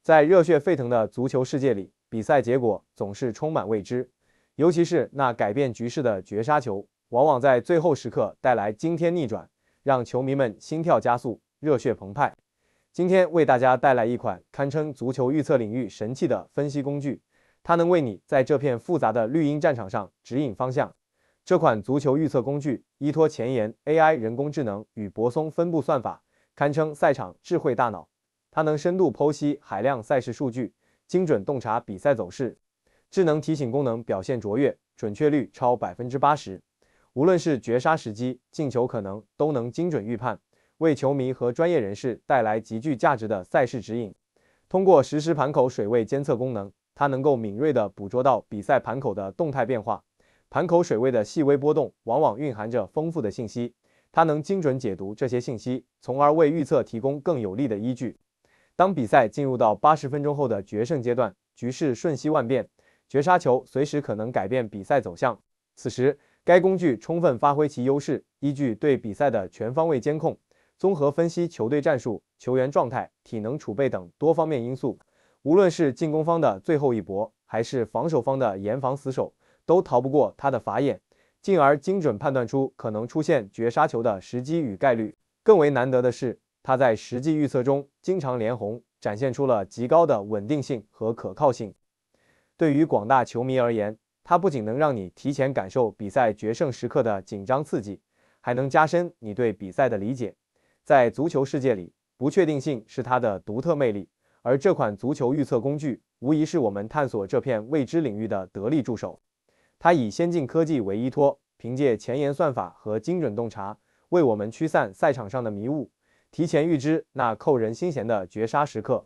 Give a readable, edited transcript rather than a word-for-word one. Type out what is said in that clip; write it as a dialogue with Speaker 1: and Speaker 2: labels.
Speaker 1: 在热血沸腾的足球世界里，比赛结果总是充满未知，尤其是那改变局势的绝杀球，往往在最后时刻带来惊天逆转，让球迷们心跳加速，热血澎湃。今天为大家带来一款堪称足球预测领域神器的分析工具，它能为你在这片复杂的绿茵战场上指引方向。这款足球预测工具依托前沿 AI 人工智能与泊松分布算法，堪称赛场智慧大脑。它能深度剖析海量赛事数据，精准洞察比赛走势，智能提醒功能表现卓越，准确率超80%。无论是绝杀时机、进球可能，都能精准预判，为球迷和专业人士带来极具价值的赛事指引。通过实时盘口水位监测功能，它能够敏锐地捕捉到比赛盘口的动态变化。盘口水位的细微波动往往蕴含着丰富的信息，它能精准解读这些信息，从而为预测提供更有力的依据。当比赛进入到80分钟后的决胜阶段，局势瞬息万变，绝杀球随时可能改变比赛走向。此时，该工具充分发挥其优势，依据对比赛的全方位监控，综合分析球队战术、球员状态、体能储备等多方面因素，无论是进攻方的最后一搏，还是防守方的严防死守，都逃不过它的法眼，进而精准判断出可能出现绝杀球的时机与概率。更为难得的是，它在实际预测中经常连红，展现出了极高的稳定性和可靠性。对于广大球迷而言，它不仅能让你提前感受比赛决胜时刻的紧张刺激，还能加深你对比赛的理解。在足球世界里，不确定性是它的独特魅力，而这款足球预测工具无疑是我们探索这片未知领域的得力助手。它以先进科技为依托，凭借前沿算法和精准洞察，为我们驱散赛场上的迷雾，提前预知那扣人心弦的绝杀时刻。